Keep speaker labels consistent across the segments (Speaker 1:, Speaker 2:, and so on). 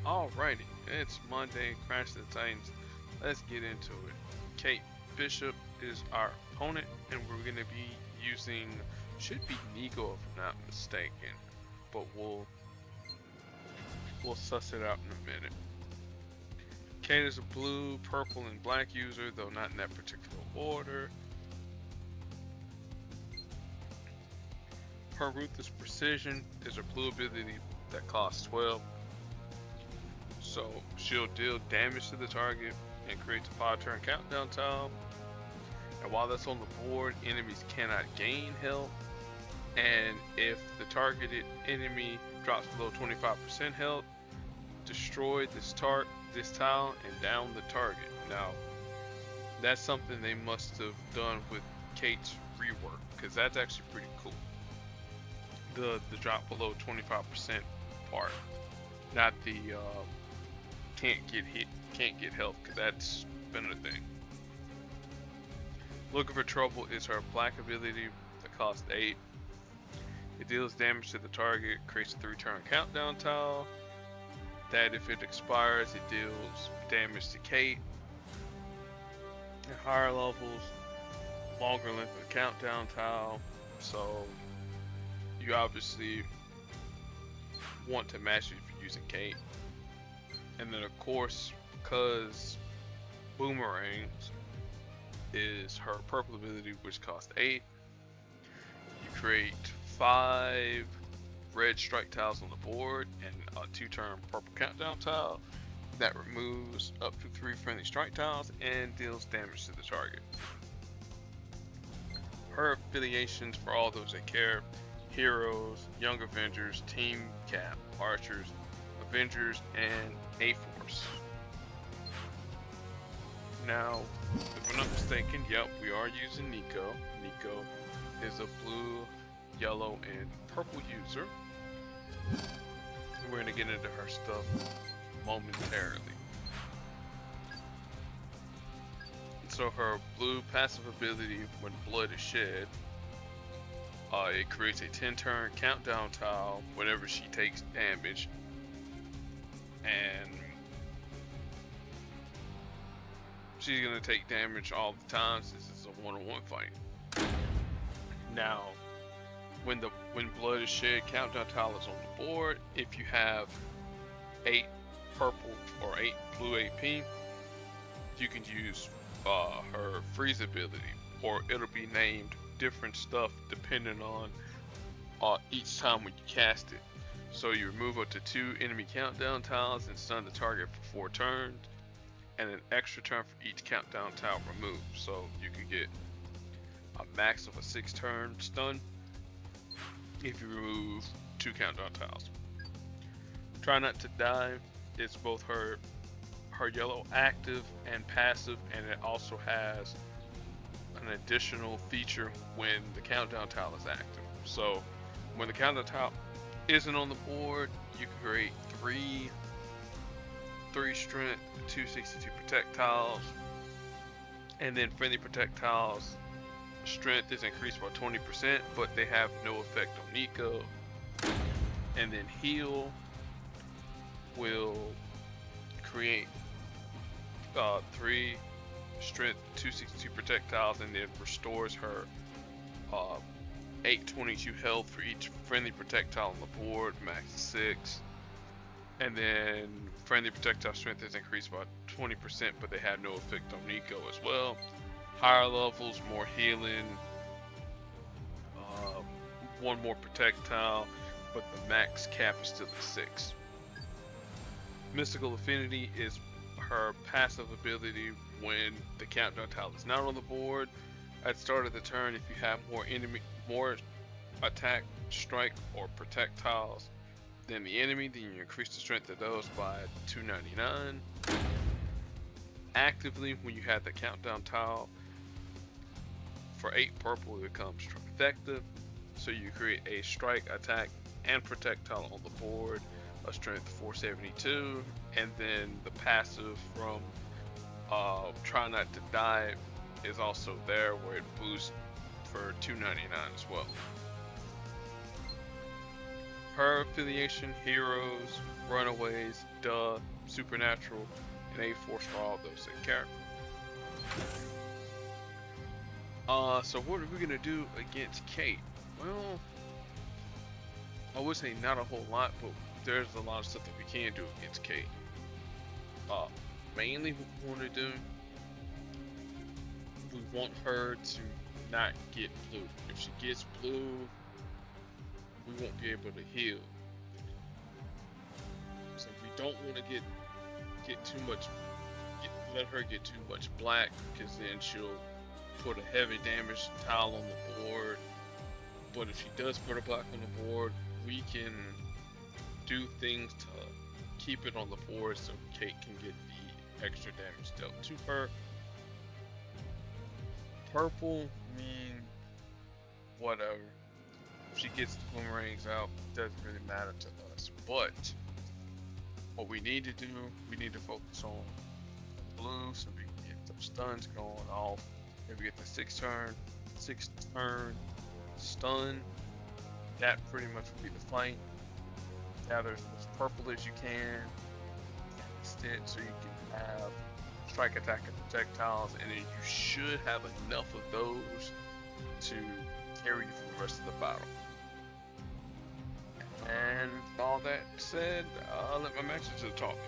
Speaker 1: Alrighty, it's Monday, Crash the Titans. Let's get into it. Kate Bishop is our opponent, and we're going to be using, should be Nico if I'm not mistaken, but we'll suss it out in a minute. Kate is a blue, purple, and black user, though not in that particular order. Her Ruthless Precision is a blue ability that costs 12. So she'll deal damage to the target and creates a 5-turn countdown tile. And while that's on the board, enemies cannot gain health. And if the targeted enemy drops below 25% health, destroy this tile and down the target. Now, that's something they must have done with Kate's rework, because that's actually pretty cool. The drop below 25% part, not the can't get hit, can't get health, because that's been a thing. Looking for Trouble is her black ability that costs 8. It deals damage to the target, creates a 3-turn countdown tile. That if it expires, it deals damage to Kate. At higher levels, longer length of countdown tile. So you obviously want to match it if you're using Kate. And then of course, because Boomerangs is her purple ability, which costs 8, you create 5 red strike tiles on the board and a 2-turn purple countdown tile that removes up to 3 friendly strike tiles and deals damage to the target. Her affiliations, for all those that care: Heroes, Young Avengers, Team Cap, Archers, Avengers, and A-Force. Now, if I'm not mistaken, yep, we are using Nico. Nico is a blue, yellow, and purple user. We're going to get into her stuff momentarily. So her blue passive ability, when blood is shed, it creates a 10-turn countdown tile whenever she takes damage, and she's gonna take damage all the time since it's a one-on-one fight. Now, when blood is shed, countdown tile is on the board. If you have 8 purple or 8 blue AP, you can use her freeze ability, or it'll be named different stuff depending on each time when you cast it. So you remove up to 2 enemy countdown tiles and stun the target for 4 turns, and an extra turn for each countdown tile removed. So you can get a max of a 6-turn stun if you remove 2 countdown tiles. Try Not to Die is both her yellow active and passive, and it also has an additional feature when the countdown tile is active. So when the countdown tile isn't on the board, you can create 3 strength, 262 projectiles, and then friendly projectiles strength is increased by 20%, but they have no effect on Nico. And then heal will create 3 strength, 262 projectiles, and then restores her 822 health for each friendly projectile on the board, max 6. And then friendly projectile strength is increased by 20%, but they have no effect on Nico as well. Higher levels, more healing, 1 more projectile, but the max cap is still at 6. Mystical Affinity is her passive ability when the countdown tile is not on the board. At the start of the turn, if you have more attack, strike, or protect tiles than the enemy, then you increase the strength of those by 299. Actively, when you have the countdown tile for 8 purple, it becomes trifecta. So you create a strike, attack, and protect tile on the board, a strength 472, and then the passive from Try Not to Die is also there, where it boosts for 299 as well. Her affiliation, Heroes, Runaways, Duh, Supernatural, and A4 for all those same characters. So what are we gonna do against Kate? Well, I would say not a whole lot, but there's a lot of stuff that we can do against Kate. Mainly what we want to do, we want her to not get blue. If she gets blue, we won't be able to heal. So we don't want to get too much, let her get too much black, because then she'll put a heavy damage tile on the board. But if she does put a black on the board, we can do things to keep it on the board so Kate can get the extra damage dealt to her. Purple mean whatever. If she gets the boomerangs out, it doesn't really matter to us. But what we need to do, we need to focus on blue so we can get those stuns going off. If we get the 6-turn stun, that pretty much will be the flank. Gather as purple as you can, extend so you can have strike, attack, and projectiles, and then you should have enough of those to carry you for the rest of the battle. And all that said, I'll let my matches do the talking.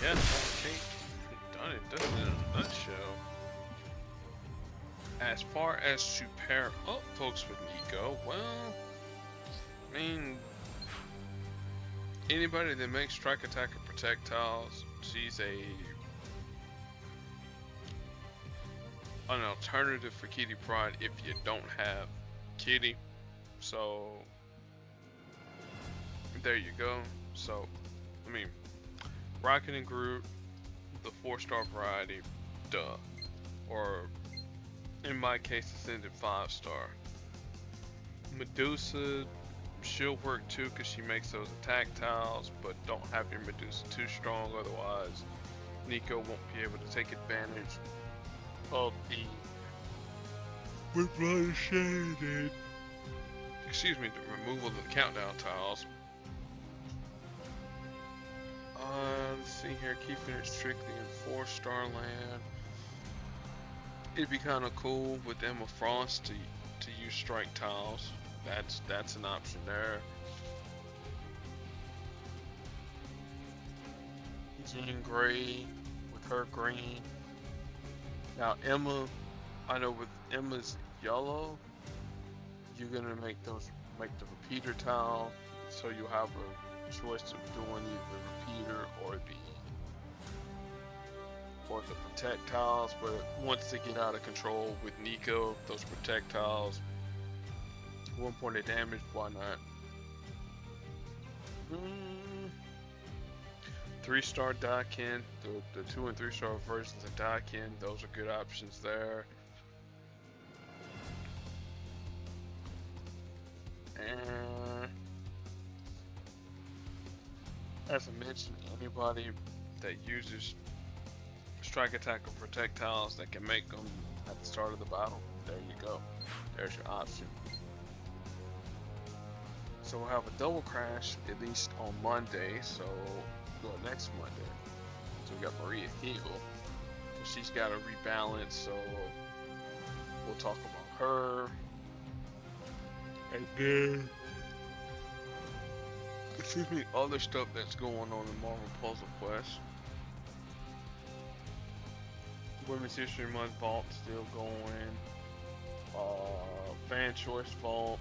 Speaker 1: Yeah, Kate done it, doesn't it, in a nutshell. As far as to pair up folks with Nico, well, I mean, anybody that makes strike, attack, and projectiles, she's an alternative for Kitty Pryde if you don't have Kitty. So there you go. So I mean, Rocket and Groot, the 4-star variety, duh. Or in my case, Ascended 5-star. Medusa, she'll work too because she makes those attack tiles, but don't have your Medusa too strong, otherwise Nico won't be able to take advantage of the Whiplash Shaded, excuse me, the removal of the countdown tiles. Let's see here, keeping it strictly in 4-star land. It'd be kind of cool with Emma Frost to to use strike tiles. That's an option there. Jean Grey with her green. Now Emma, I know with Emma's yellow, you're gonna make the repeater tile, so you have a choice of doing either the repeater or the protect tiles. But once they get out of control with Nico, those protect tiles, 1 point of damage, why not? 3-star Daikin, the 2 and 3-star versions of Daikin, those are good options there. And as I mentioned, anybody that uses strike, attack, or projectiles that can make them at the start of the battle, there you go. There's your option. So we'll have a double crash at least on Monday, so we'll go next Monday. So we got Maria Hegel. So she's got to rebalance, so we'll talk about her. And then, excuse me, other stuff that's going on in Marvel Puzzle Quest. Women's History Month Vault still going. Fan Choice Vault.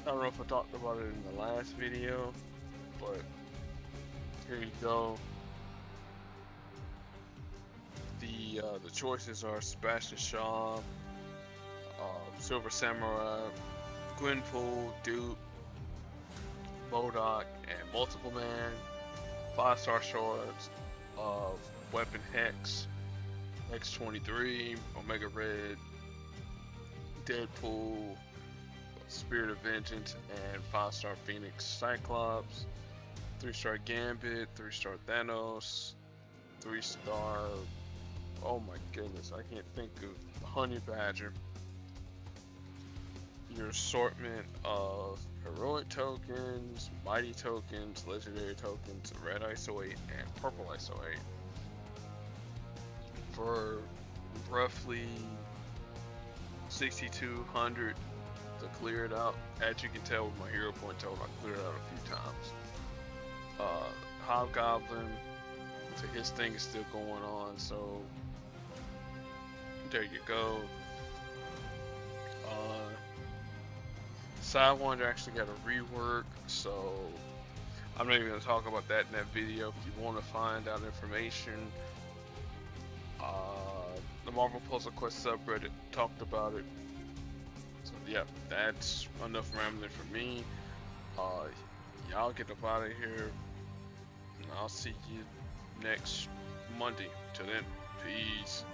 Speaker 1: I don't know if I talked about it in the last video, but here you go. The choices are Sebastian Shaw, Silver Samurai, Gwenpool, Duke, Modok, and Multiple Man. 5-star shards of Weapon Hex, X-23, Omega Red, Deadpool, Spirit of Vengeance, and 5-star Phoenix Cyclops. 3-star Gambit, 3-star Thanos, 3-star, oh my goodness, I can't think of, Honey Badger. Your assortment of heroic tokens, mighty tokens, legendary tokens, red ISO 8 and purple ISO 8 for roughly 6,200 to clear it out. As you can tell with my hero point total, I cleared it out a few times. Hobgoblin, so his thing is still going on, so there you go. Sidewinder actually got a rework, so I'm not even going to talk about that in that video. If you want to find out information, the Marvel Puzzle Quest subreddit talked about it. So yeah, that's enough rambling for me. Y'all get up out of here, and I'll see you next Monday. Till then, peace.